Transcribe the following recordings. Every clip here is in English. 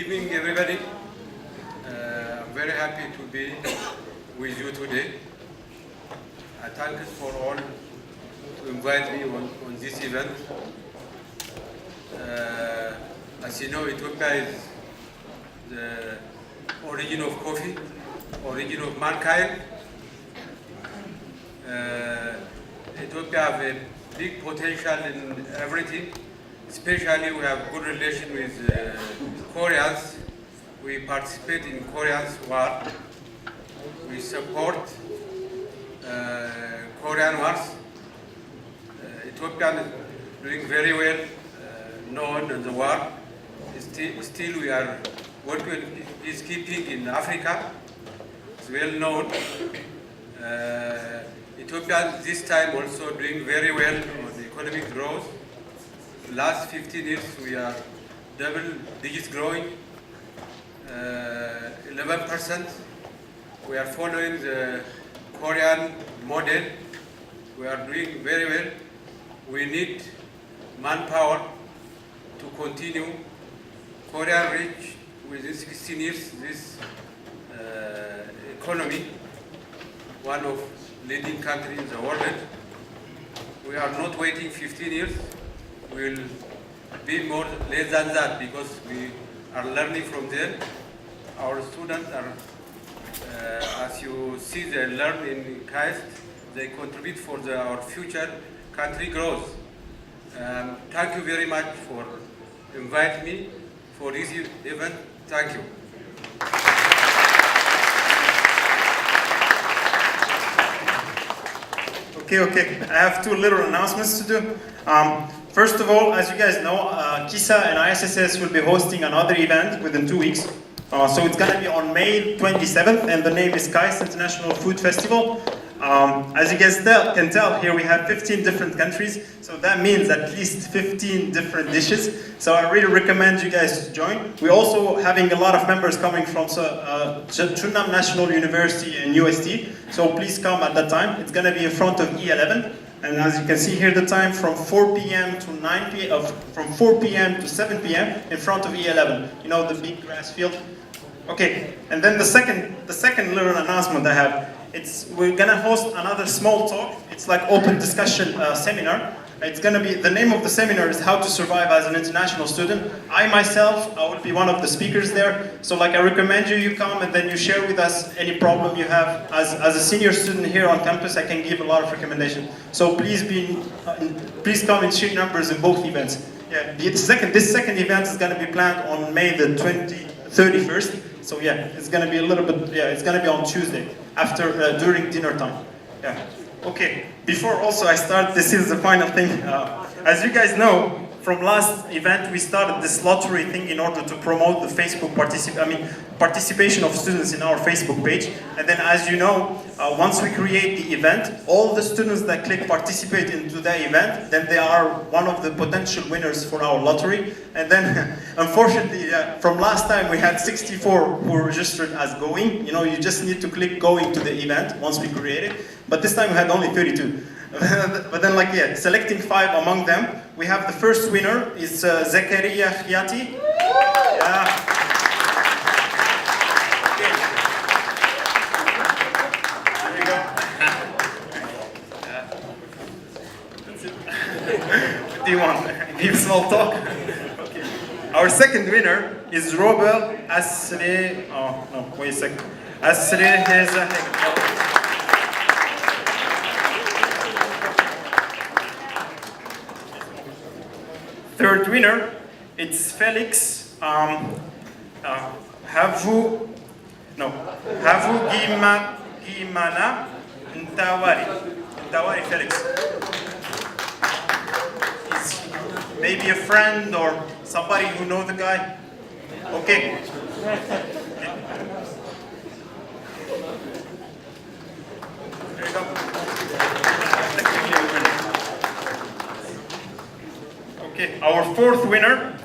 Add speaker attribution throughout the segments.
Speaker 1: evening, everybody. I'm very happy to be with you today. I thank you for all to invite me on this event. As you know, Ethiopia is the origin of coffee, origin of mankind. Ethiopia have a big potential in everything. Especially we have good relation with Koreans. We participate in Koreans war. We support Korean wars. Ethiopia is doing very well known in the war. Still we are working in peacekeeping in Africa. It's well known. Ethiopia this time also doing very well on the economic growth. Last 15 years we are double digits growing, 11%. We are following the Korean model. We are doing very well. We need manpower to continue. Korea reached within 16 years this economy, one of leading countries in the world. We are not waiting 15 years. We will be more less than that because we are learning from them. Our students are, as you see, they learn in KAIST. They contribute for our future country growth. Thank you very much for inviting me for this event. Thank you.
Speaker 2: Okay. I have two little announcements to do. First of all, as you guys know, KISA and ISSS will be hosting another event within 2 weeks. So it's going to be on May 27th, and the name is KAIST International Food Festival. As you guys can tell, here we have 15 different countries, so that means at least 15 different dishes. So I really recommend you guys to join. We're also having a lot of members coming from Chunam National University and UST, so please come at that time. It's going to be in front of E11. And as you can see here, the time from 4 p.m. to 9 p.m. From 4 p.m. to 7 p.m. in front of E11. You know, the big grass field. Okay, and then the second little announcement I have. We're gonna host another small talk. It's like open discussion seminar. It's gonna be, the name of the seminar is How to Survive as an International Student. I will be one of the speakers there. So like I recommend you come and then you share with us any problem you have. As a senior student here on campus, I can give a lot of recommendations. So please come in sheer numbers in both events. Yeah, this second event is gonna be planned on May the 31st. So yeah, it's gonna be a little bit, it's gonna be on Tuesday, during dinner time. Yeah. Okay, before also I start, this is the final thing. As you guys know, from last event we started this lottery thing in order to promote the Facebook participation of students in our Facebook page. And then as you know, once we create the event, all the students that click participate into the event, then they are one of the potential winners for our lottery. And then unfortunately, from last time we had 64 who registered as going. You know, you just need to click going to the event once we create it. But this time we had only 32. But then selecting 5 among them, we have the first winner is Zakaria Khiati. Yeah. There you go. That's it. What do you want? Give small talk? Okay. Our second winner is Robert Asre. Oh no, wait a second. Asre Hezahek. Third winner, it's Felix Gimana Ntawari Felix. He's maybe a friend or somebody who knows the guy. Okay. There you go. Okay, our fourth winner,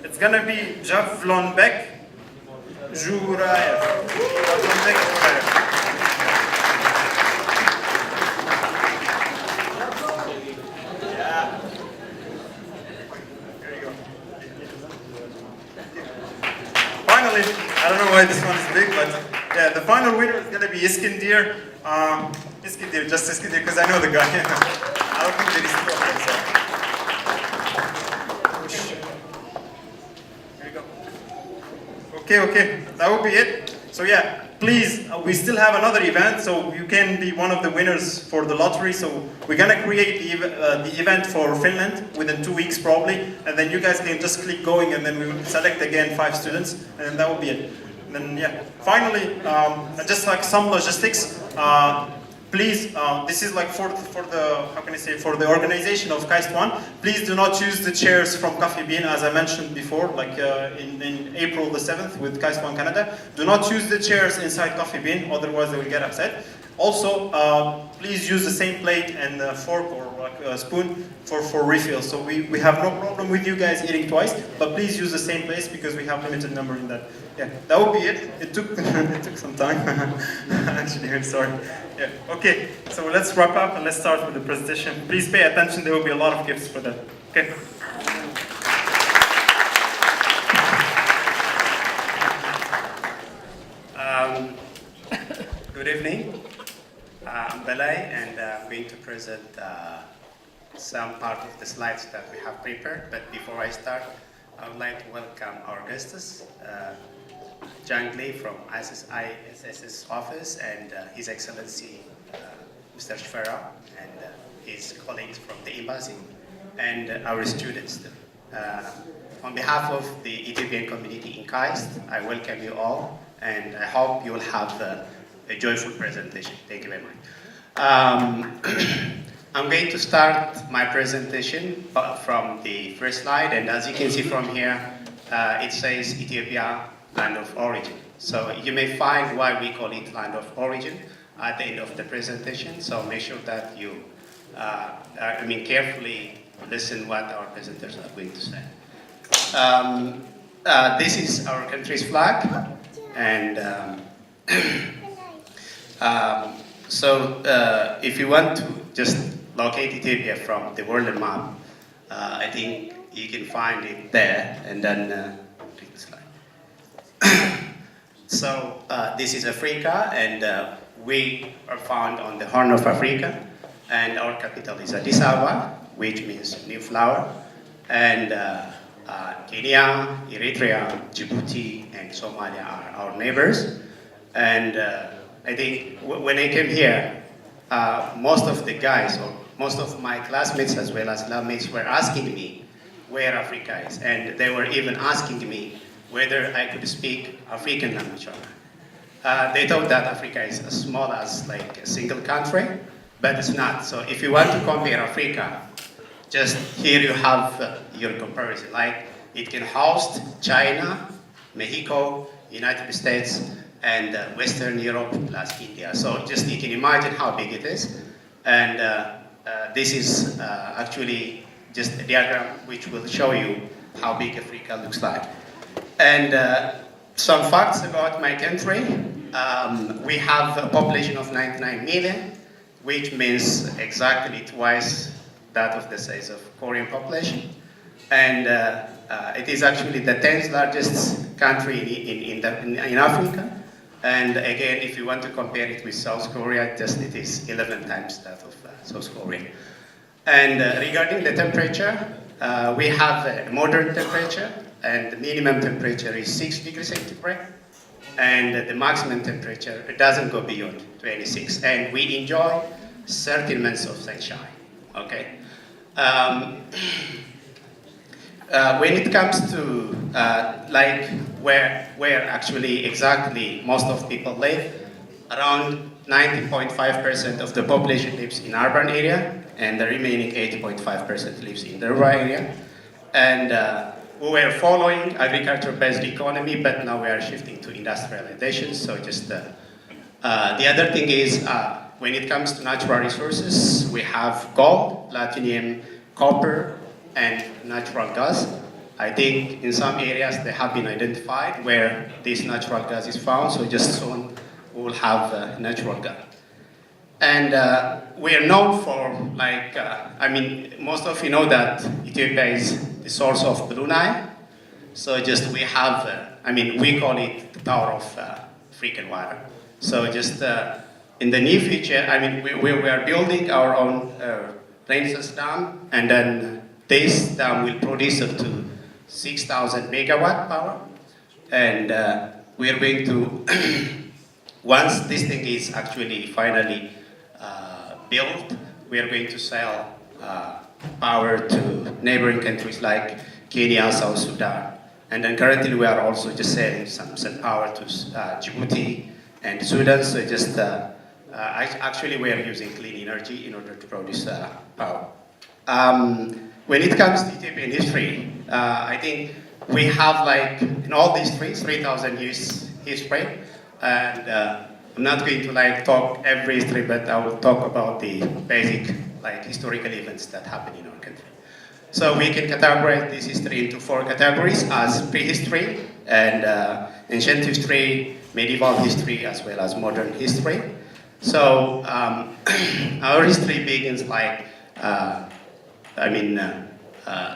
Speaker 2: it's gonna be Javlonbek Juraev. Javlonbek Juraev. winner is gonna be Iskendir. Iskendir, just Iskendir, because I know the guy. I don't think there is two of them, so. Here you go. Okay, that would be it. So yeah, please, we still have another event, so you can be one of the winners for the lottery. So we're gonna create the event for Finland within 2 weeks probably, and then you guys can just click going, and then we will select again 5 students, and that will be it. And then yeah, finally, just like some logistics. Please, this is like for the, how can I say, for the organization of KAIST ONE. Please do not use the chairs from Coffee Bean, as I mentioned before, like in April the 7th with KAIST ONE Canada. Do not use the chairs inside Coffee Bean, otherwise they will get upset. Also, please use the same plate and fork or like a spoon for refill. So we have no problem with you guys eating twice, but please use the same place because we have limited number in that. Yeah, that would be it. It took it took some time. Actually, I'm sorry. Yeah. Okay. So let's wrap up and let's start with the presentation. Please pay attention. There will be a lot of gifts for that. Okay.
Speaker 3: Good evening. I'm Belay, and I'm going to present some part of the slides that we have prepared. But before I start, I would like to welcome our guests, Jang Lee from ISS's office, and His Excellency Mr. Shfera, and his colleagues from the embassy, and our students. On behalf of the Ethiopian community in KAIST, I welcome you all, and I hope you will have a joyful presentation. Thank you very much. I'm going to start my presentation from the first slide, and as you can see from here, it says Ethiopia, land of origin. So you may find why we call it land of origin at the end of the presentation, so make sure that you carefully listen what our presenters are going to say. This is our country's flag, and if you want to just locate Ethiopia from the world map, I think you can find it there, and then click the slide. So this is Africa, and we are found on the Horn of Africa, and our capital is Addis Ababa, which means new flower, and Kenya, Eritrea, Djibouti, and Somalia are our neighbors. And I think when I came here, most of the guys, or most of my classmates as well as labmates, were asking me where Africa is, and they were even asking me whether I could speak African language or not. They thought that Africa is as small as like a single country, but it's not. So if you want to compare Africa, just here you have your comparison. Like it can host China, Mexico, United States, and Western Europe plus India. So just you can imagine how big it is. And this is actually just a diagram which will show you how big Africa looks like. And some facts about my country. We have a population of 99 million, which means exactly twice that of the size of Korean population. And it is actually the 10th largest country in Africa. And again, if you want to compare it with South Korea, it is 11 times that of South Korea. And regarding the temperature, we have a modern temperature, and the minimum temperature is 6 degrees centigrade, and the maximum temperature doesn't go beyond 26. And we enjoy 13 months of sunshine. Okay. When it comes to like where actually exactly most of people live, around 90.5% of the population lives in urban area, and the remaining 80.5% lives in the rural area. And we were following agriculture-based economy, but now we are shifting to industrialization. So just the other thing is when it comes to natural resources, we have gold, platinum, copper, and natural gas. I think in some areas they have been identified where this natural gas is found, so just soon we will have natural gas. And we are known for, like, most of you know that Ethiopia is the source of Blue Nile. So just we have, we call it the Tower of African water. So just in the near future, I mean, we are building our own Renaissance dam, and then this dam will produce up to 6,000 megawatt power. And we are going to, once this thing is actually finally built, we are going to sell power to neighboring countries like Kenya, South Sudan. And then currently we are also just selling some power to Djibouti and Sudan. So just, actually we are using clean energy in order to produce power. When it comes to Ethiopian history, I think we have like, in all these 3,000 years history, and I'm not going to like talk every history, but I will talk about the basic like historical events that happen in our country. So we can categorize this history into 4 categories as prehistory and ancient history, medieval history, as well as modern history. So our history begins like,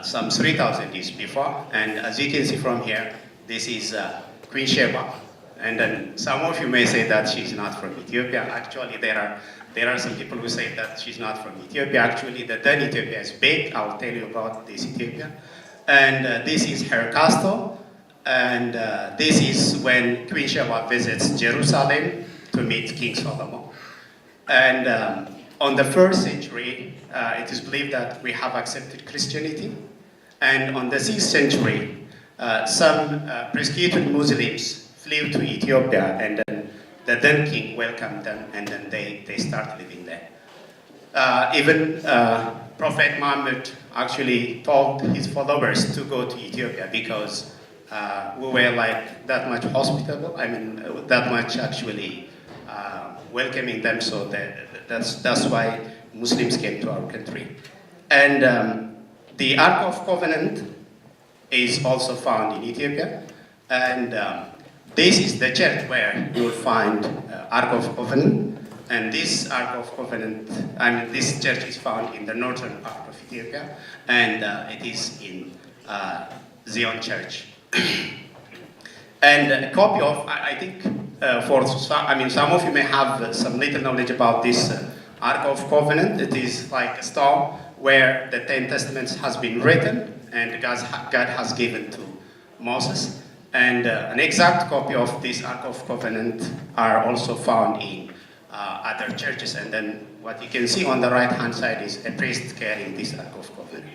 Speaker 3: some 3,000 years before. And as you can see from here, this is Queen Sheba. And then some of you may say that she's not from Ethiopia. Actually, there are some people who say that she's not from Ethiopia. Actually, the then Ethiopia is big. I'll tell you about this Ethiopia. And this is her castle. And this is when Queen Sheba visits Jerusalem to meet King Solomon. And on the 1st century, it is believed that we have accepted Christianity. And on the 6th century, some persecuted Muslims flew to Ethiopia, and then the then king welcomed them, and then they start living there. Even Prophet Muhammad actually told his followers to go to Ethiopia because we were like that much hospitable, that much actually welcoming them, so that's why Muslims came to our country. And the Ark of Covenant is also found in Ethiopia, and this is the church where you will find Ark of Covenant, and this Ark of Covenant, this church is found in the northern part of Ethiopia, and it is in Zion Church. And a copy of, I think, some of you may have some little knowledge about this Ark of Covenant. It is like a stone where the 10 Testaments has been written, and God has given to Moses. And an exact copy of this Ark of Covenant are also found in other churches. And then what you can see on the right-hand side is a priest carrying this Ark of Covenant.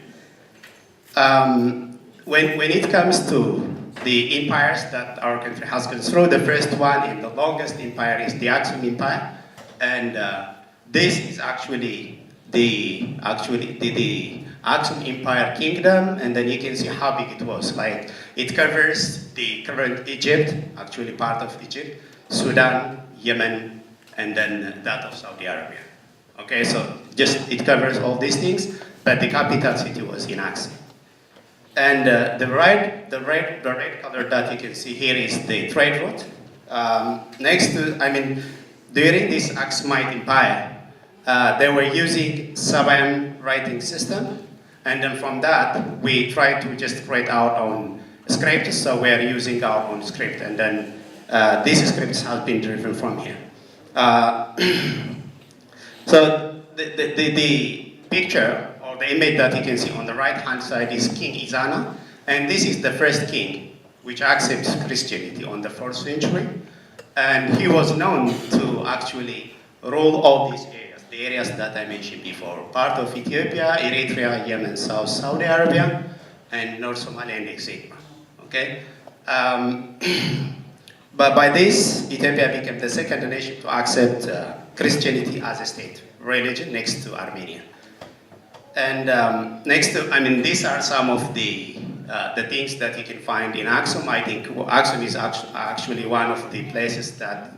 Speaker 3: When it comes to the empires that our country has gone through, the first one and the longest empire is the Aksum Empire. And this is actually the Aksum Empire kingdom, and then you can see how big it was. Like, it covers the current Egypt, actually part of Egypt, Sudan, Yemen, and then that of Saudi Arabia. Okay, so just it covers all these things, but the capital city was in Aksum. And the red color that you can see here is the trade route. During this Aksumite Empire, they were using Sabaean writing system, and then from that we tried to just create our own script. So we are using our own script, and then these scripts have been driven from here. So the picture or the image that you can see on the right hand side is King Izana, and this is the first king which accepts Christianity on the 4th century, and he was known to actually rule all these areas, the areas that I mentioned before, part of Ethiopia, Eritrea, Yemen, South Saudi Arabia, and North Somalia and Ethiopia. Okay? But by this, Ethiopia became the second nation to accept Christianity as a state religion next to Armenia. And these are some of the things that you can find in Aksum. I think Aksum is actually one of the places that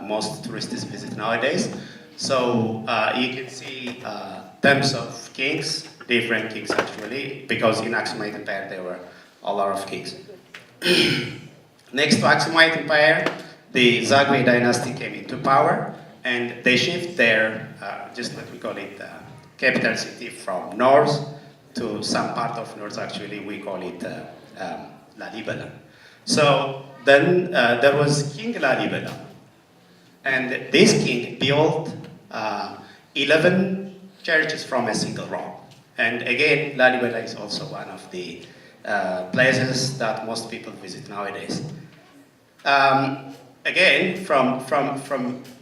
Speaker 3: most tourists visit nowadays. So you can see tons of kings, different kings actually, because in Aksumite Empire there were a lot of kings. Next to Aksumite Empire, the Zagwe dynasty came into power, and they shift their, just let me call it, capital city from north to some part of north, actually we call it Lalibela. So then there was King Lalibela, And this king built 11 churches from a single rock. And again, Lalibela is also one of the places that most people visit nowadays. Again, from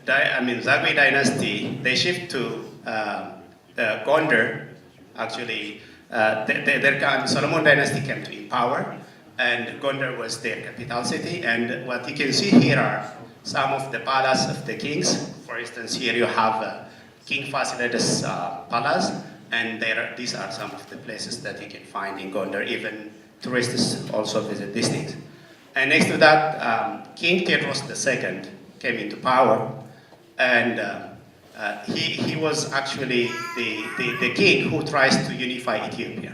Speaker 3: Zagwe dynasty, they shift to Gondar. Actually, Solomon dynasty came to power, and Gondar was their capital city. And what you can see here are some of the palace of the kings. For instance, here you have King Fasilides Palace, and these are some of the places that you can find in Gondar. Even tourists also visit these things. And next to that, King Tewodros II came into power, and he was actually the king who tries to unify Ethiopia.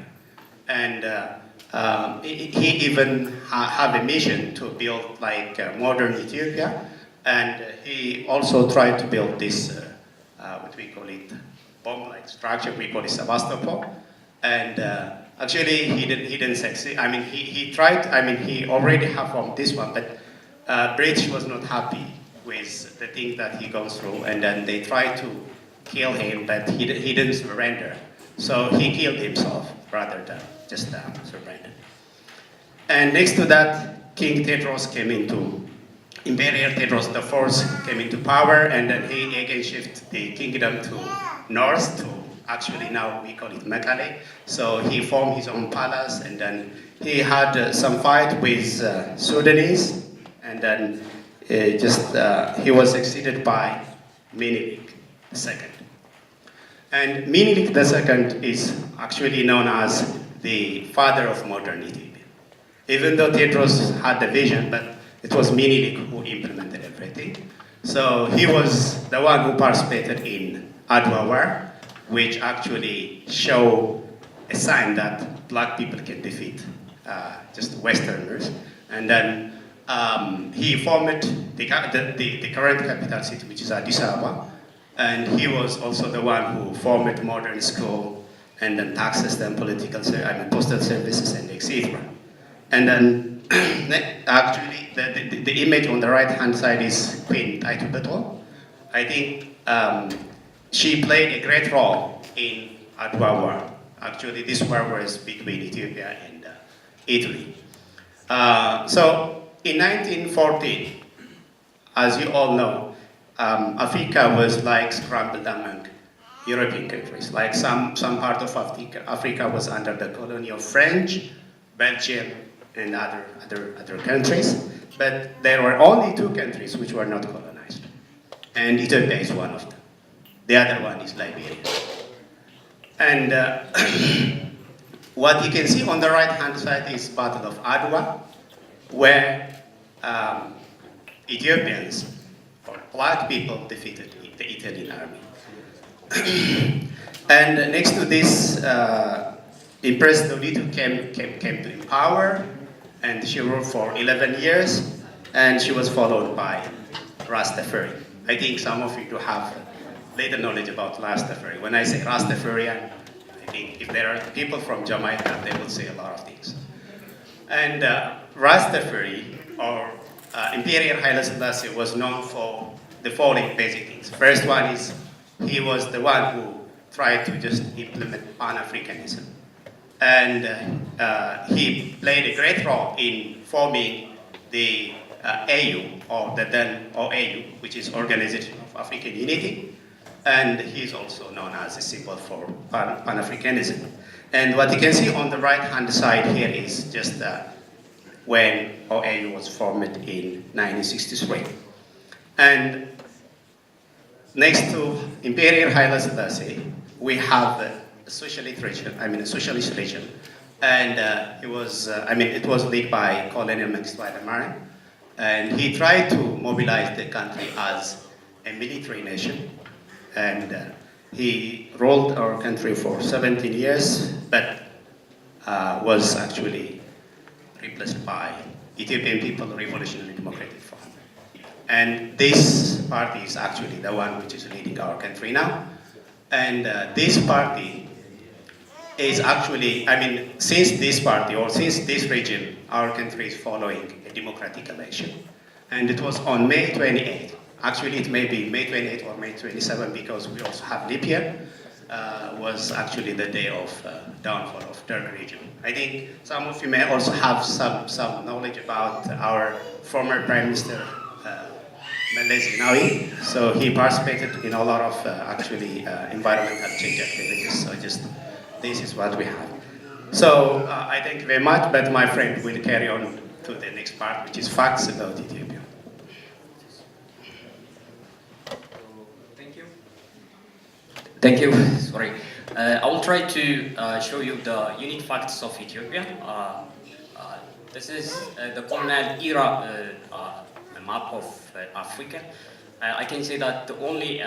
Speaker 3: And he even had a mission to build like modern Ethiopia, and he also tried to build this, what we call it, bomb-like structure. We call it Sebastopol, and actually he didn't succeed. I mean, he tried. I mean, he already had formed this one, but British was not happy with the thing that he goes through, and then they tried to kill him, but he didn't surrender. So he killed himself rather than just surrender. And next to that, King Tewodros came into, Imperial Tewodros IV came into power, and then he again shifted the kingdom to north, to actually now we call it Mekelle. So he formed his own palace, and then he had some fight with Sudanese, and then he was succeeded by Menelik II. And Menelik II is actually known as the father of modern Ethiopia. Even though Tewodros had the vision, but it was Menelik who implemented everything. So he was the one who participated in Adwa War, which actually show a sign that black people can defeat just Westerners. And then he formed the current capital city, which is Addis Ababa. And he was also the one who formed modern school, and then tax system, postal services, and etc. And then actually the image on the right hand side is Queen Taitubetul. I think she played a great role in Adwa War. Actually, this war was between Ethiopia and Italy. So in 1914, as you all know, Africa was like scrambled among European countries. Like some part of Africa was under the colony of French, Belgium, and other countries. But there were only two countries which were not colonized, and Ethiopia is one of them. The other one is Liberia. And what you can see on the right-hand side is Battle of Adwa, where Ethiopians, or black people, defeated the Italian army. And next to this, Empress Dolitu came to power, and she ruled for 11 years, and she was followed by Rastafari. I think some of you do have later knowledge about Rastafari. When I say Rastafarian, I think if there are people from Jamaica, they will say a lot of things. And Rastafari, or Imperial Haile Selassie, was known for the following basic things. First one is he was the one who tried to just implement Pan-Africanism. And he played a great role in forming the AU, or the then OAU, which is Organization of African Unity. And he's also known as a symbol for Pan-Africanism. And what you can see on the right-hand side here is just when OAU was formed in 1963. And next to Imperial Haile Selassie, we have a socialist region, and it was led by Colonel Maxwell Mare, and he tried to mobilize the country as a military nation, and he ruled our country for 17 years, but was actually replaced by Ethiopian People Revolutionary Democratic Front. And this party is actually the one which is leading our country now. And this party is actually, since this party, or since this region, our country is following a democratic election. And it was on May 28th, actually it may be May 28 or May 27 because we also have leap year, was actually the day of downfall of Turk region. I think some of you may also have some knowledge about our former Prime Minister Meles Zenawi. So he participated in a lot of environmental change activities. So this is what we have. So I thank you very much, but my friend will carry on to the next part, which is facts about Ethiopia.
Speaker 4: Thank you. Thank you. Sorry. I will try to show you the unique facts of Ethiopia. This is the colonial era map of Africa. I can say that the only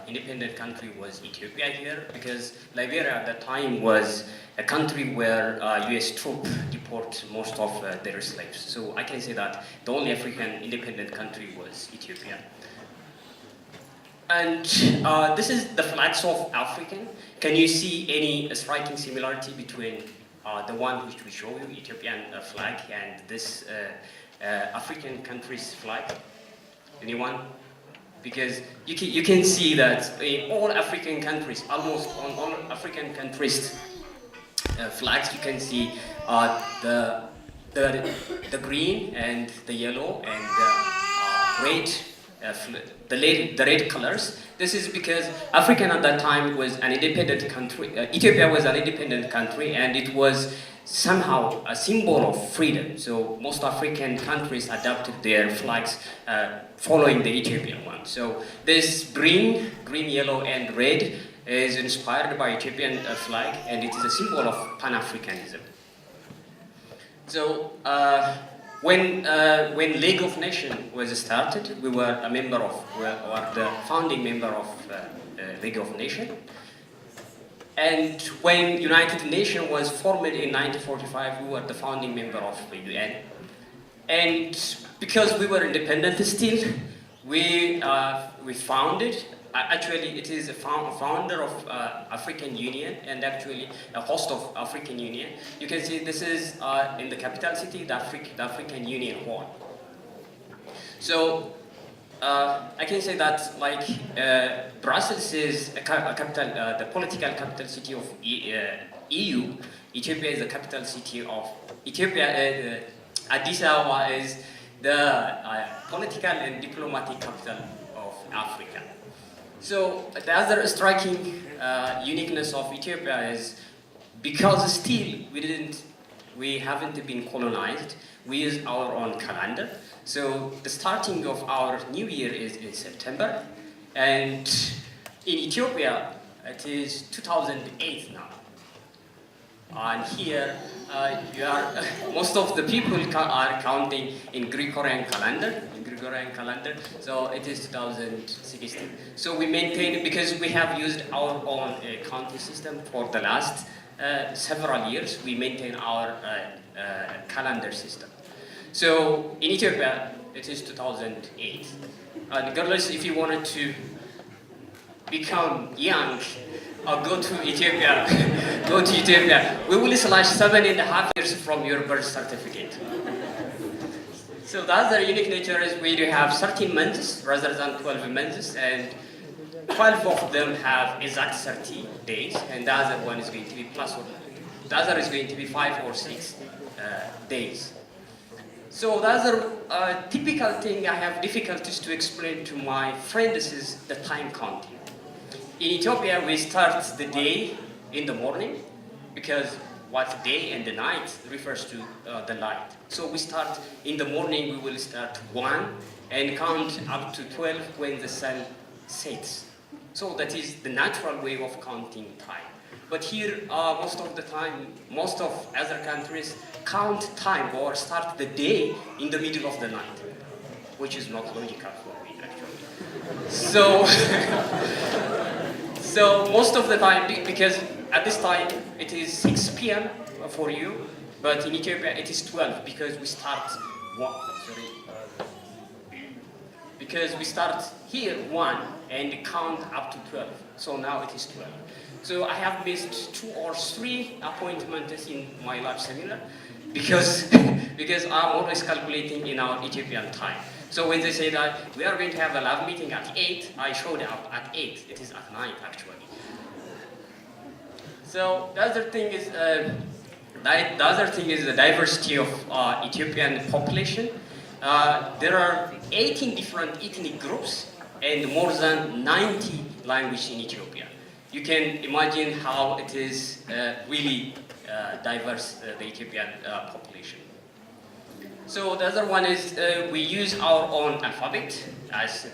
Speaker 4: independent country was Ethiopia here, because Liberia at that time was a country where US troops deport most of their slaves. So I can say that the only African independent country was Ethiopia. And this is the flags of African. Can you see any striking similarity between the one which we show you, Ethiopian flag, and this African country's flag? Anyone? Because you can see that in all African countries, almost on all African countries' flags, you can see the green and the yellow and the red. The red colors. This is because Africa at that time was an independent country. Ethiopia was an independent country, and it was somehow a symbol of freedom. So most African countries adopted their flags following the Ethiopian one. So this green, yellow, and red is inspired by Ethiopian flag, and it is a symbol of Pan-Africanism. So. When League of Nations was started, we were a member of, or the founding member of League of Nations. And when United Nations was formed in 1945, we were the founding member of the UN. And because we were independent still, we founded. Actually, it is a founder of African Union and actually a host of African Union. You can see this is in the capital city, the African Union Hall. So I can say that like Brussels is a capital, the political capital city of EU. Ethiopia is the capital city of Ethiopia. Addis Ababa is the political and diplomatic capital of Africa. So the other striking uniqueness of Ethiopia is because still we haven't been colonized, we use our own calendar. So the starting of our new year is in September, and in Ethiopia it is 2008 now. And here most of the people are counting in Gregorian calendar. So it is 2016. So we maintain, because we have used our own counting system for the last several years, we maintain our calendar system. So in Ethiopia, it is 2008. And regardless, if you wanted to become young, or go to Ethiopia, we will slash 7.5 years from your birth certificate. So the other unique nature is we do have 13 months rather than 12 months, and 12 of them have exact 30 days, and the other one is going to be plus or the other is going to be 5 or 6 days. So the other typical thing I have difficulties to explain to my friends is the time counting. In Ethiopia, we start the day in the morning, because what day and the night refers to the light. So we start in the morning, we will start 1 and count up to 12 when the sun sets. So that is the natural way of counting time. But here, most of the time, most of other countries count time or start the day in the middle of the night, which is not logical for me, actually. So, so most of the time, because at this time it is 6 p.m. for you, but in Ethiopia it is 12 because we start because we start here 1 and count up to 12. So now it is 12. So I have missed 2 or 3 appointments in my life seminar because I'm always calculating in our Ethiopian time. So when they say that we are going to have a lab meeting at 8, I showed up at 8. It is at 9 actually. So the other thing is the diversity of Ethiopian population. There are 18 different ethnic groups and more than 90 languages in Ethiopia. You can imagine how it is really diverse, the Ethiopian population. So the other one is we use our own alphabet, as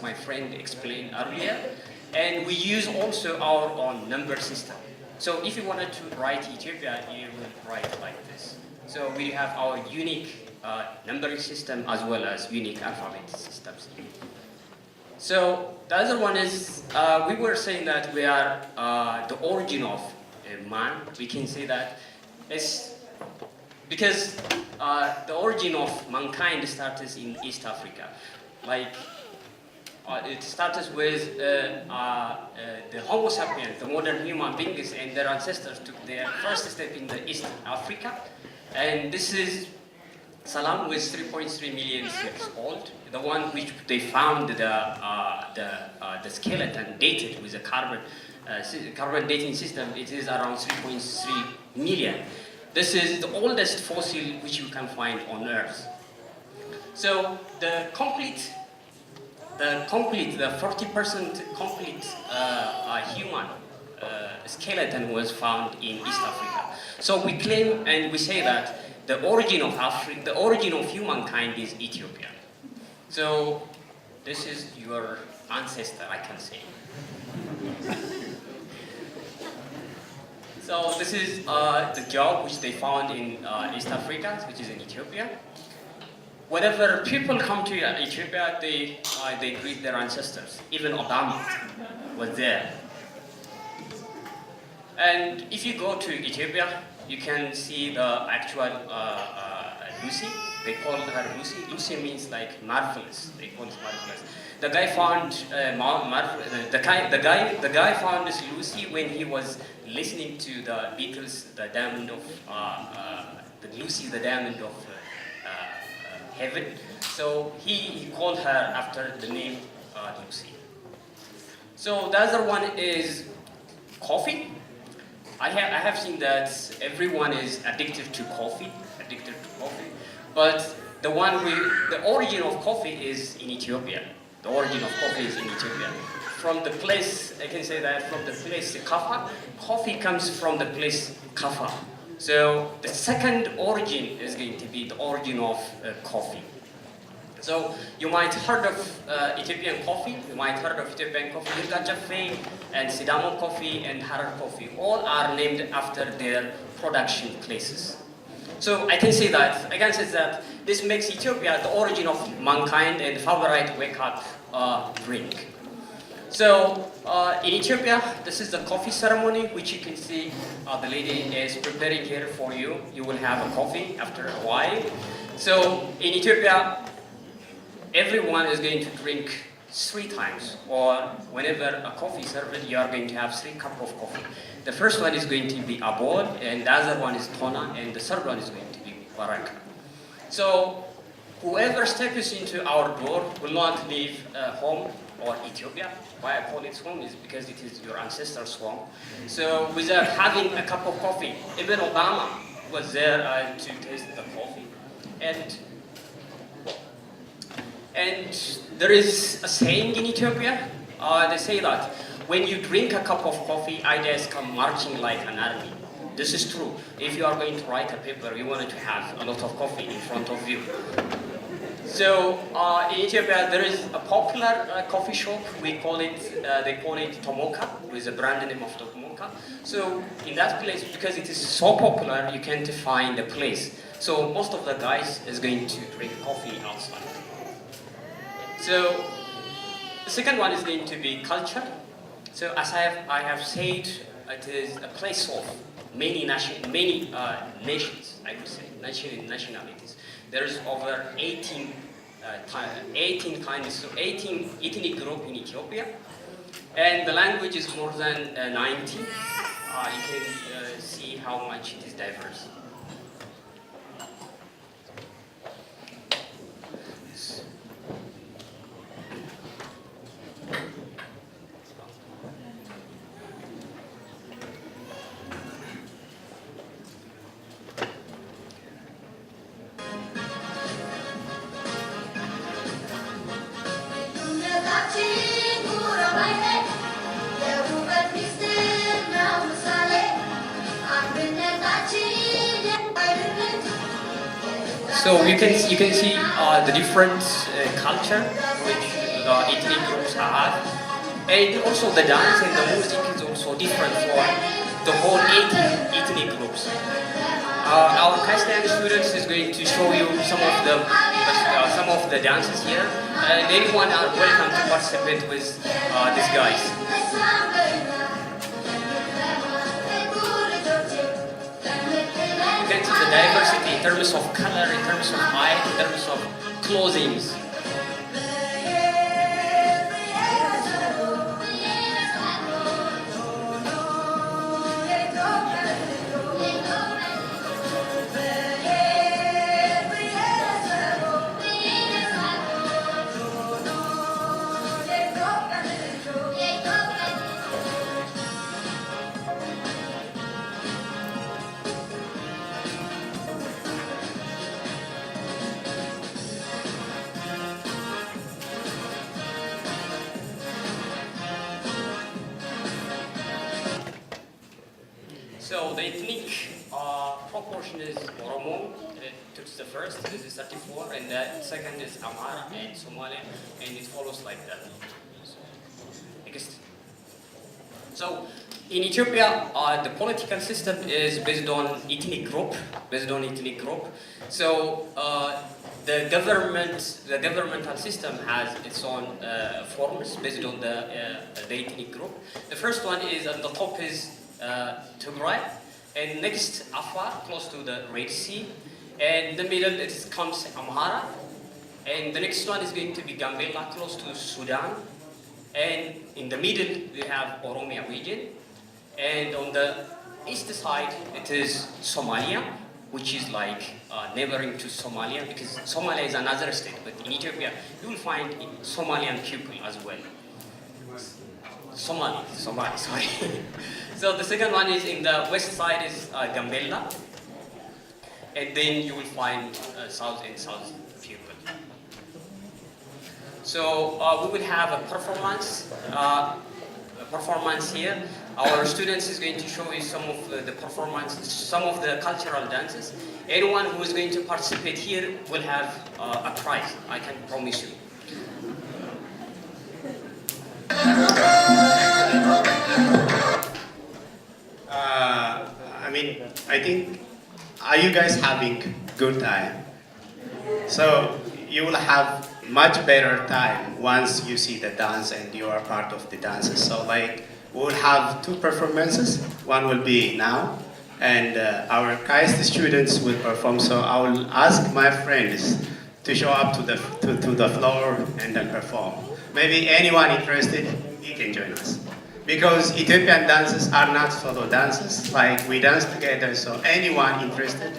Speaker 4: my friend explained earlier, and we use also our own number system. So if you wanted to write Ethiopia, you will write like this. So we have our unique numbering system as well as unique alphabet systems. So the other one is we were saying that we are the origin of man. We can say that it's because the origin of mankind started in East Africa. Like it started with the Homo sapiens, the modern human beings, and their ancestors took their first step in the East Africa. And this is Salam was 3.3 million years old. The one which they found the skeleton dated with a carbon dating system. It is around 3.3 million. This is the oldest fossil which you can find on Earth. So the 40% complete human skeleton was found in East Africa. So we claim and we say that the origin of humankind is Ethiopia. So this is your ancestor, I can say. So this is the job which they found in East Africa, which is in Ethiopia. Whenever people come to Ethiopia, they greet their ancestors. Even Obama was there. And if you go to Ethiopia, you can see the actual Lucy. They call her Lucy. Lucy means like marvelous. They call it marvelous. The guy found the guy found this Lucy when he was listening to the Beatles, the Diamond of the Lucy, the Diamond of Heaven. So he called her after the name Lucy. So the other one is coffee. I have seen that everyone is addicted to coffee, but the origin of coffee is in Ethiopia. The origin of coffee is in Ethiopia. From the place, I can say that from the place Kaffa, coffee comes from the place Kaffa. So the second origin is going to be the origin of coffee. So you might heard of Ethiopian coffee. You might heard of Ethiopian coffee. Yirga Jaffe and Sidamo coffee and Harar coffee. All are named after their production places. So I can say that this makes Ethiopia the origin of mankind and favorite wake-up drink. So in Ethiopia, this is the coffee ceremony, which you can see the lady is preparing here for you. You will have a coffee after a while. So in Ethiopia, everyone is going to drink 3 times, or whenever a coffee is served, you are going to have 3 cups of coffee. The first one is going to be abod, and the other one is tona, and the third one is going to be baraka. So whoever steps into our door will not leave home or Ethiopia. Why I call it home is because it is your ancestors' home. So without having a cup of coffee, even Obama was there to taste the coffee. And there is a saying in Ethiopia, they say that when you drink a cup of coffee, ideas come marching like an army. This is true. If you are going to write a paper, you want to have a lot of coffee in front of you. So in Ethiopia, there is a popular coffee shop. They call it Tomoka, with the brand name of Tomoka. So in that place, because it is so popular, you can't find a place. So most of the guys is going to drink coffee outside. So the second one is going to be culture. So as I have said, it is a place of many nations, I would say, nationalities. There's over 18 ethnic groups in Ethiopia, and the language is more than 90. You can see how much it is diverse. So you can see the different culture which the ethnic groups have, and also the dance and the music is also different for the whole ethnic groups. Our KAIST ONE students is going to show you some of the dances here, and anyone are welcome to participate with these guys. You can see the diversity in terms of color, in terms of height, in terms of clothings. So the ethnic proportion is Oromo, it's the first, this is 34, and the second is Amhara and Somali, and it follows like that. Next. So in Ethiopia, the political system is based on ethnic group, So the governmental system has its own forms based on the ethnic group. The first one is at the top is Tigray, and next Afar, close to the Red Sea, and the middle it comes Amhara, and the next one is going to be Gambela, close to Sudan, and in the middle we have Oromia region, and on the east side it is Somalia, which is like neighboring to Somalia, because Somalia is another state, but in Ethiopia you will find Somalian people as well. Somali, sorry. So the second one is in the west side is Gambela, and then you will find south and south people. So we will have a performance here. Our students is going to show you some of the performances, some of the cultural dances. Anyone who is going to participate here will have a prize, I can promise you.
Speaker 3: I think, are you guys having good time? So you will have much better time once you see the dance and you are part of the dances. So like, we'll have two performances. One will be now, and our KAIST students will perform. So I will ask my friends to show up to the floor and then perform. Maybe anyone interested, he can join us. Because Ethiopian dances are not solo dances, like we dance together, so anyone interested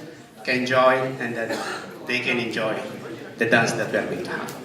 Speaker 3: can join and then they can enjoy the dance that we are going to have.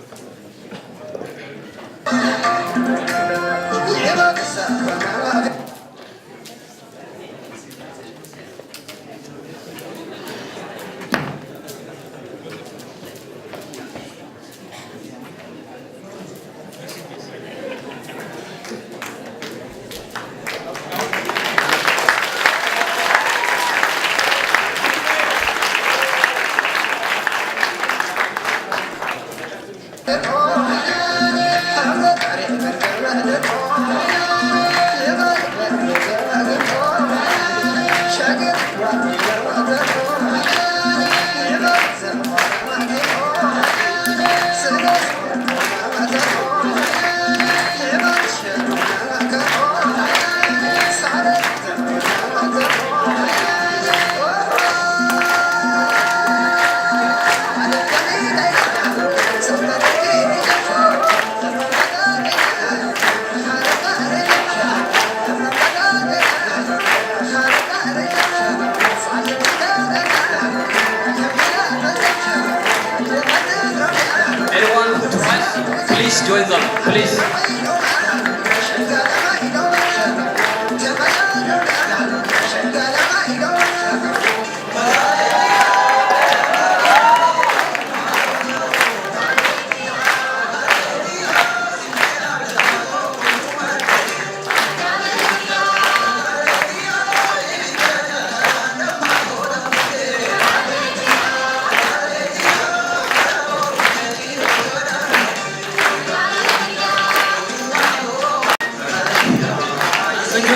Speaker 4: Please join them, please.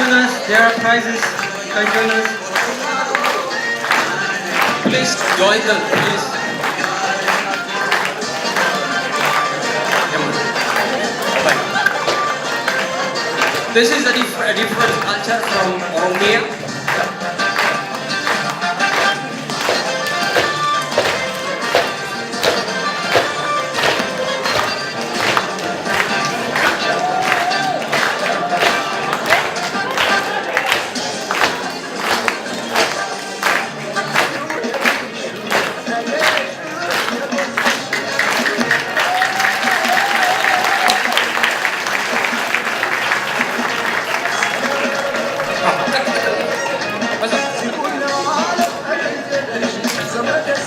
Speaker 5: join us. There are prizes. You can join us.
Speaker 4: Please join them, please. This is a different culture from Oromia.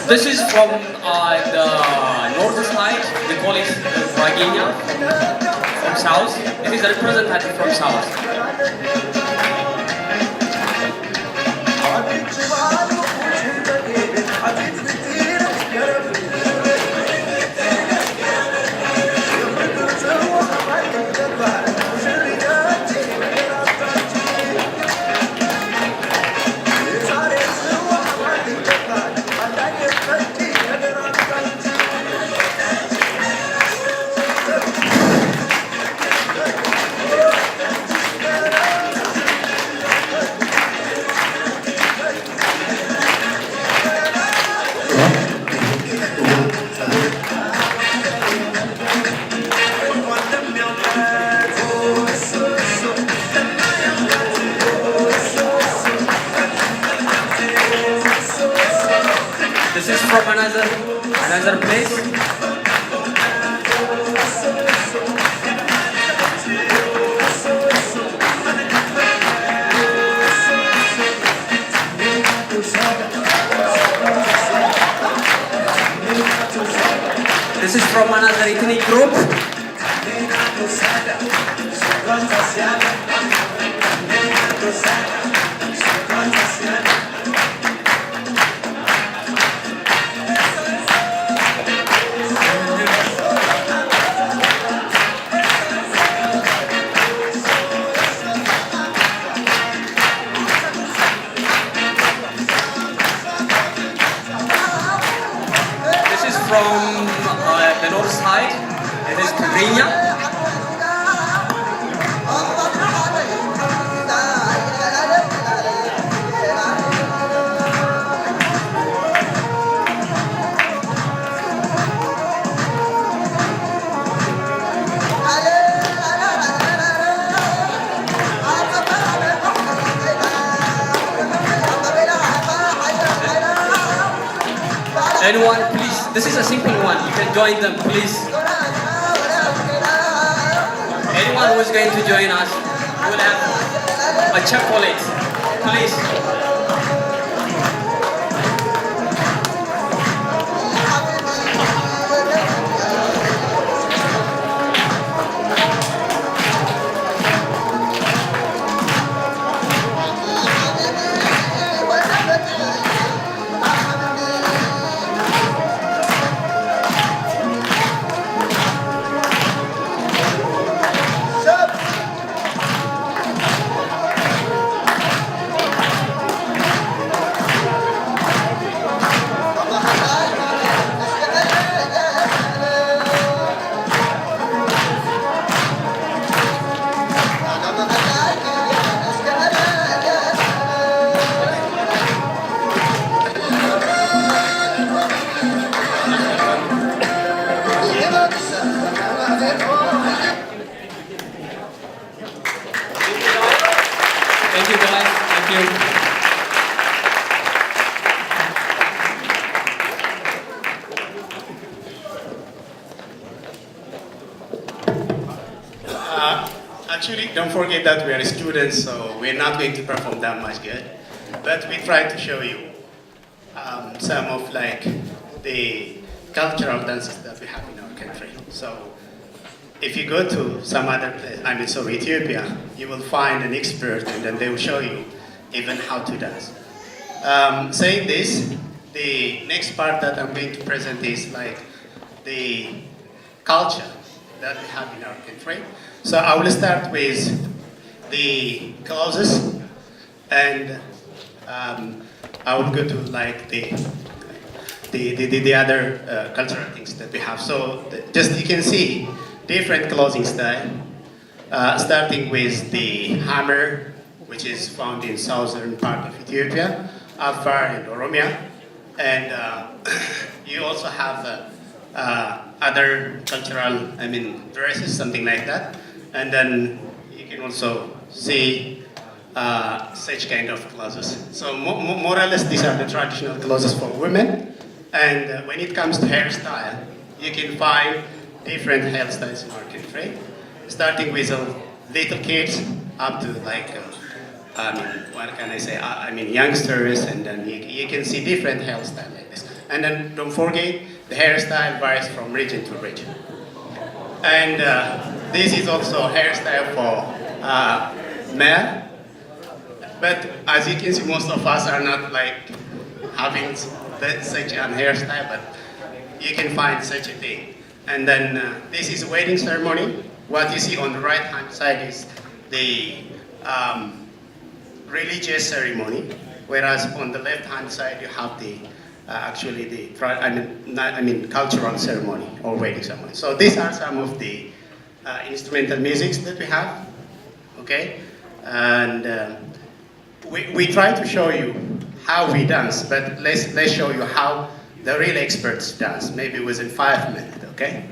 Speaker 4: This is from the north side, we call it Vagina, from south. It is a representative from south. This is from another place. This is from another ethnic group. From the north side, it is Tigrinya. Anyone, please, this is a simple one, you can join them, please. Anyone who is going to join us will have a chocolate, please. Thank you guys, thank you.
Speaker 3: Actually, don't forget that we are students, so we're not going to perform that much good. But we try to show you some of like the cultural dances that we have in our country. So if you go to some other place, so Ethiopia, you will find an expert and then they will show you even how to dance. Saying this, the next part that I'm going to present is like the culture that we have in our country. So I will start with the clothes, and I will go to like the other cultural things that we have. So just you can see different clothing style, starting with the hammer, which is found in southern part of Ethiopia, Afar and Oromia, and you also have other cultural, dresses, something like that, and then you can also see such kind of clothes. So more or less, these are the traditional clothes for women. And when it comes to hairstyle, you can find different hairstyles in our country, starting with little kids up to like, what can I say? Youngsters, and then you can see different hairstyles like this. And then don't forget, the hairstyle varies from region to region. And this is also hairstyle for male. But as you can see, most of us are not like having such a hairstyle, but you can find such a thing. And then this is a wedding ceremony. What you see on the right hand side is the religious ceremony, whereas on the left hand side you have the cultural ceremony or wedding ceremony. So these are some of the instrumental musics that we have. Okay, and we try to show you how we dance, but let's show you how the real experts dance, maybe within 5 minutes, okay?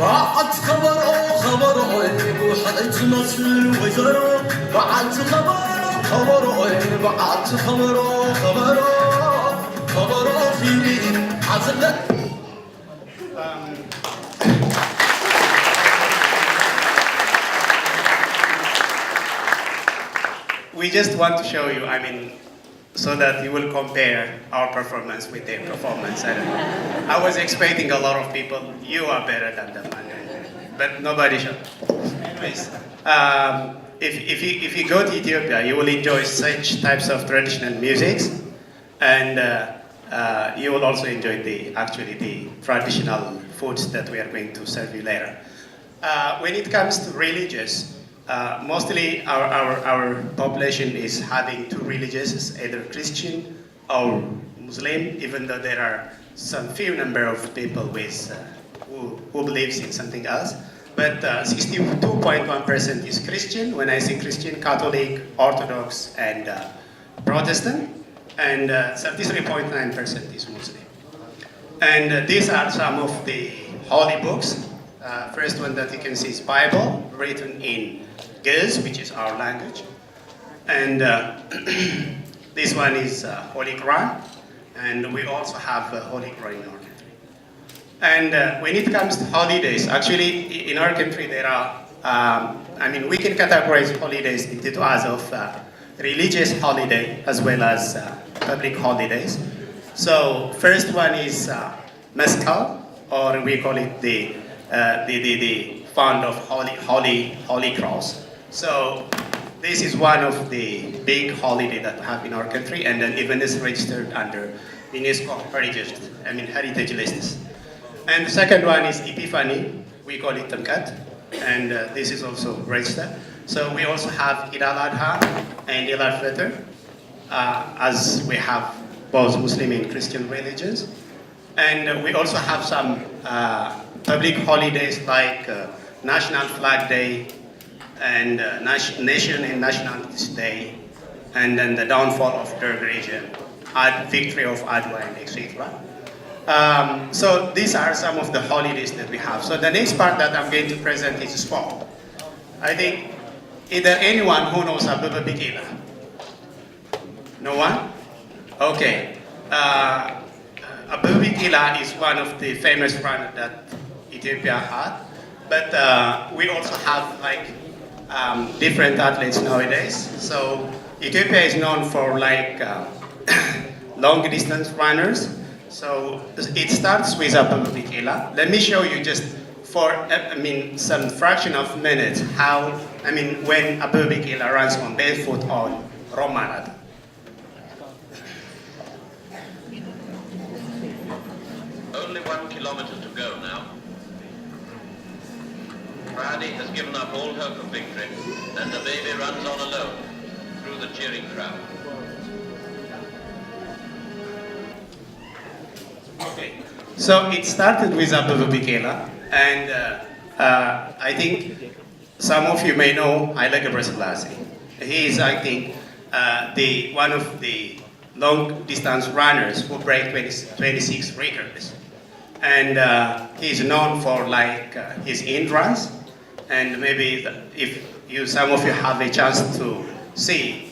Speaker 6: بعد خبرو بوحدت مسل وزرو بعد خبرو بعد خبرو فيني عزلت
Speaker 3: We just want to show you, I mean, so that you will compare our performance with their performance. And I was expecting a lot of people, you are better than them, but nobody showed. Anyways, if you go to Ethiopia, you will enjoy such types of traditional musics, and you will also enjoy the traditional foods that we are going to serve you later. When it comes to religious, mostly our population is having two religions, either Christian or Muslim, even though there are some few number of people with, who believes in something else. But 62.1% is Christian. When I say Christian, Catholic, Orthodox, and Protestant, and 33.9% is Muslim. And these are some of the holy books. First one that you can see is Bible, written in Ge'ez, which is our language. And this one is Holy Quran, and we also have Holy Quran in our country. And when it comes to holidays, actually in our country there are, I mean, we can categorize holidays into two as of religious holiday as well as public holidays. So first one is Mescal, or we call it the fund of Holy Cross. So this is one of the big holiday that we have in our country, and then even is registered under UNESCO heritage lists. And the second one is Epiphany. We call it Tamkat, and this is also registered. So we also have Eid al-Adha and Eid al-Fitr, as we have both Muslim and Christian religions. And we also have some public holidays like National Flag Day and Nation and Nationalities Day, and then the downfall of Derg region, victory of Adwa, and etc. So these are some of the holidays that we have. So the next part that I'm going to present is sport. I think, is there anyone who knows Ababa Bikila? No one? Okay. Ababa Bikila is one of the famous runners that Ethiopia had, but we also have like different athletes nowadays. So Ethiopia is known for like long distance runners. So it starts with Ababa Bikila. Let me show you just for some fraction of minutes how when Ababa Bikila runs on barefoot on Rome Marathon.
Speaker 7: Only 1 kilometer to go now. Friday has given up all hope of victory, and the baby runs on alone through the cheering crowd.
Speaker 3: Okay, so it started with Ababa Bikila, and I think some of you may know Haile Gebrselassie. He is, I think, one of the long distance runners who break 26 records. And he's known for like his endurance, and maybe if some of you have a chance to see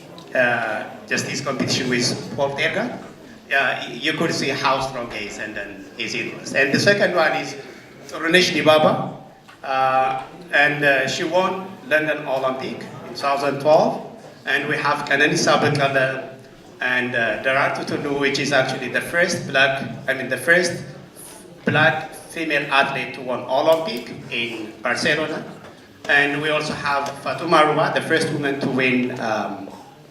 Speaker 3: just his competition with Paul Terga, you could see how strong he is and then his endurance. And the second one is Ronesh Dibaba, and she won London Olympic in 2012, and we have Kanani Sabakala and Daratu Tunu, which is actually the first black female athlete to win Olympic in Barcelona. And we also have Fatuma Arwa, the first woman to win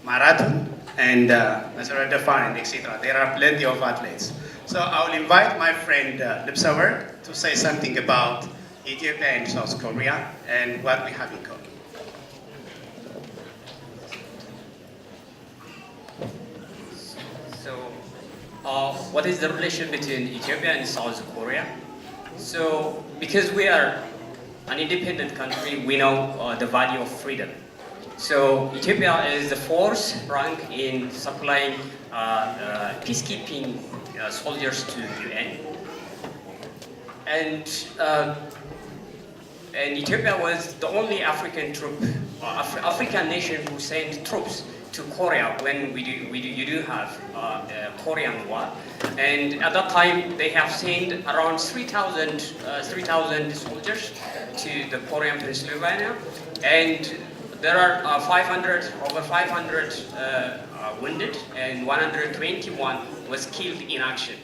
Speaker 3: marathon, and Nazara Defan, etc. There are plenty of athletes. So I will invite my friend Lipsawer to say something about Ethiopia and South Korea and what we have in common.
Speaker 4: So, what is the relation between Ethiopia and South Korea? So, because we are an independent country, we know the value of freedom. So, Ethiopia is the fourth rank in supplying peacekeeping soldiers to UN. And Ethiopia was the only African African nation who sent troops to Korea when you do have Korean War. And at that time, they have sent around 3,000 soldiers to the Korean Peninsula, and there are over 500 wounded, and 121 was killed in action.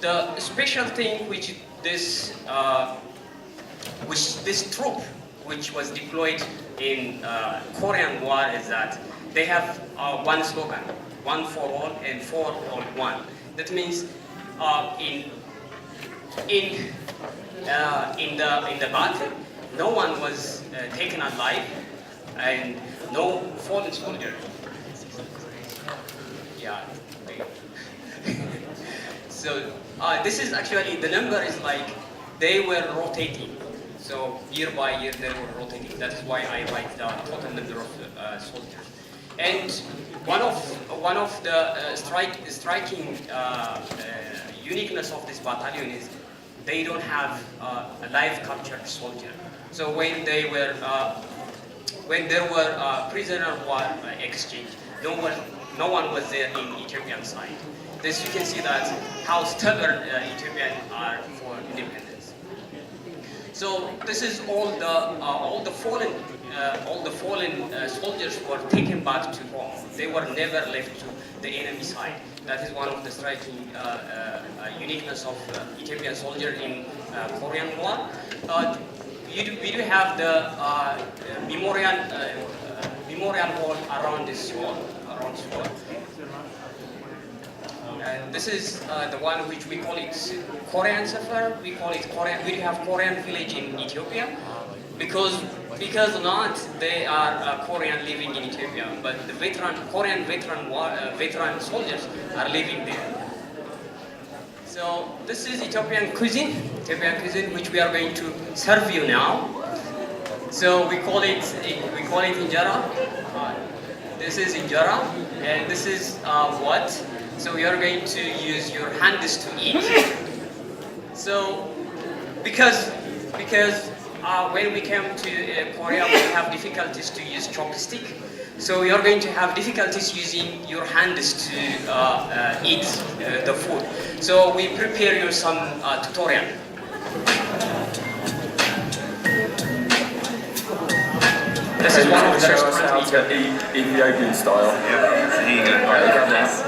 Speaker 4: The special thing which this troop, which was deployed in Korean War, is that they have one slogan: one for all and for all one. That means in the battle, no one was taken alive, and no fallen soldier. Yeah. So this is actually, the number is like they were rotating. So year by year they were rotating. That is why I write the total number of soldiers. And one of the striking uniqueness of this battalion is they don't have a live captured soldier. So when there were prisoner war exchange, no one was there in Ethiopian side. This, you can see that how stubborn Ethiopians are for independence. So this is all the fallen soldiers were taken back to home. They were never left to the enemy side. That is one of the striking uniqueness of Ethiopian soldier in Korean War. We do have the memorial wall around this wall. And this is the one which we call it Korean Safar. We call it Korean. We have Korean village in Ethiopia because not they are Korean living in Ethiopia, but the Korean veteran soldiers are living there. So this is Ethiopian cuisine, which we are going to serve you now. So we call it injera. This is injera, and this is what. So you are going to use your hands to eat. So because when we came to Korea, we have difficulties to use chopstick. So you are going to have difficulties using your hands to eat the food. So we prepare you some tutorial. This is one of the
Speaker 8: show us how to eat Ethiopian style.
Speaker 9: Yep, so here you go. Alright, grab this.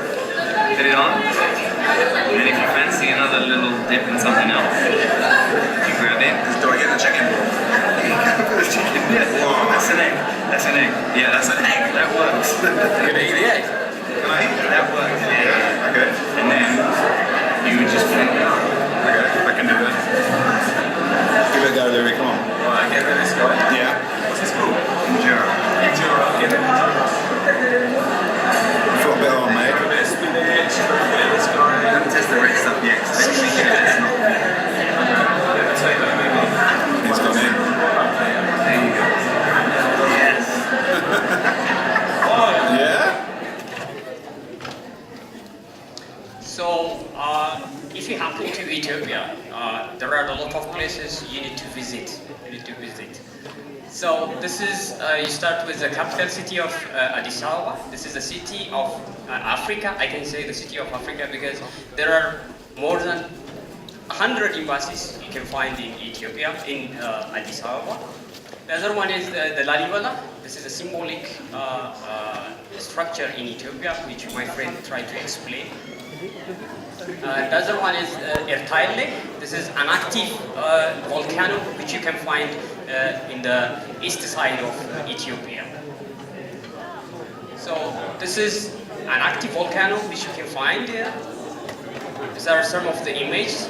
Speaker 9: Put it on. And if you fancy another little dip in something else, you grab it.
Speaker 6: Do I get the chicken?
Speaker 9: Yeah, that's an egg. That's an egg. Yeah, that's an egg. That works. You're gonna eat the egg.
Speaker 6: Can I eat it?
Speaker 9: That works, yeah.
Speaker 6: Okay.
Speaker 9: And then you would just put it down.
Speaker 6: Okay, I can do that. Give it a go, Louis, come on.
Speaker 9: Alright, get rid of this guy.
Speaker 6: Yeah.
Speaker 9: What's this called?
Speaker 6: Injera.
Speaker 9: Injera. Give it.
Speaker 6: I feel a bit on, mate.
Speaker 9: A bit of spinach, a bit of this guy.
Speaker 6: Don't test the red stuff yet, because then you get it's not. It's gone in.
Speaker 9: There you go. Yes.
Speaker 6: Yeah?
Speaker 4: So if you happen to Ethiopia, there are a lot of places you need to visit. So this is, you start with the capital city of Addis Ababa. This is the city of Africa. I can say the city of Africa because there are more than 100 embassies you can find in Ethiopia, in Addis Ababa. The other one is the Lalibela. This is a symbolic structure in Ethiopia, which my friend tried to explain. The other one is Ertaile. This is an active volcano which you can find in the east side of Ethiopia. So this is an active volcano which you can find here. These are some of the images.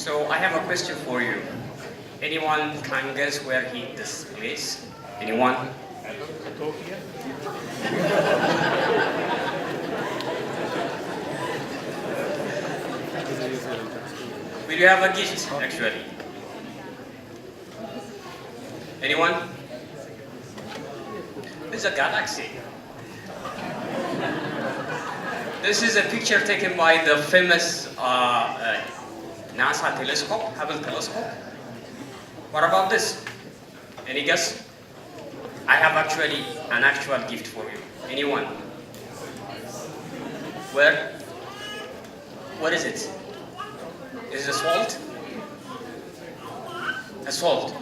Speaker 4: So I have a question for you. Anyone can guess where he this place? Anyone? Will you have a gift actually? Anyone? This is a galaxy. This is a picture taken by the famous NASA telescope, Hubble telescope. What about this? Any guess? I have actually an actual gift for you. Anyone? Where? What is it? Is it salt? A salt?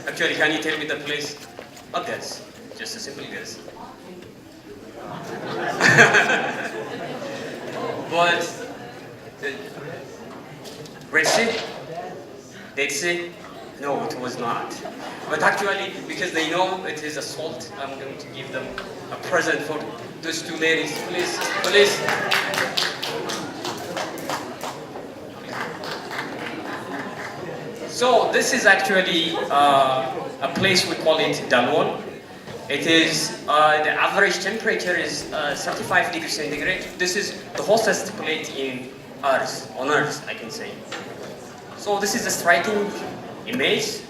Speaker 4: Actually, can you tell me the place? A guess. Just a simple guess. But Red Sea? Dead Sea? No, it was not. But actually, because they know it is a salt, I'm going to give them a present for those two ladies. Please, please. So this is actually a place we call it Dalwon. It is, the average temperature is 35 degrees centigrade. This is the hottest place on Earth, I can say. So this is a striking image.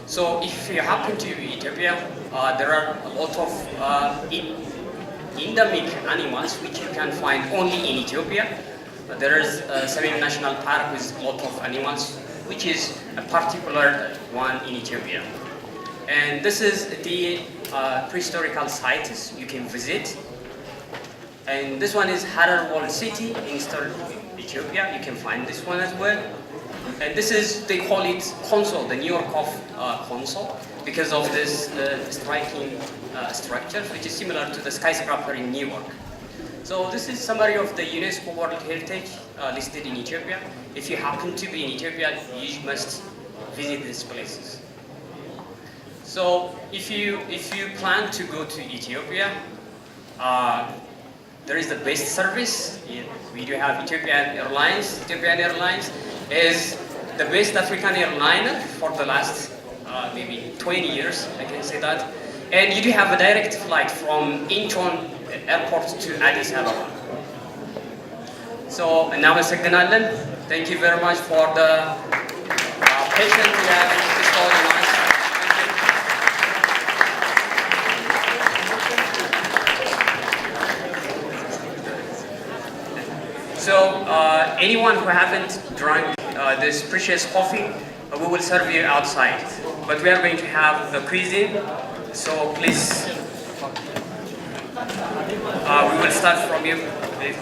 Speaker 4: So if you happen to Ethiopia, there are a lot of endemic animals which you can find only in Ethiopia. There is a semi-national park with a lot of animals, which is a particular one in Ethiopia. And this is the prehistorical sites you can visit. And this one is Harar Walled City in eastern Ethiopia. You can find this one as well. And this is, they call it Console, the New York of Console, because of this striking structure, which is similar to the skyscraper in New York. So this is summary of the UNESCO World Heritage listed in Ethiopia. If you happen to be in Ethiopia, you must visit these places. So if you plan to go to Ethiopia, there is the best service. We do have Ethiopian Airlines. Ethiopian Airlines is the best African airliner for the last maybe 20 years, I can say that. And you do have a direct flight from Incheon Airport to Addis Ababa. So, እናመሰግናለን. Thank you very much for the patience you have installed in us. So, anyone who haven't drunk this precious coffee, we will serve you outside. But we are going to have the cuisine, so please, we will start from you, please.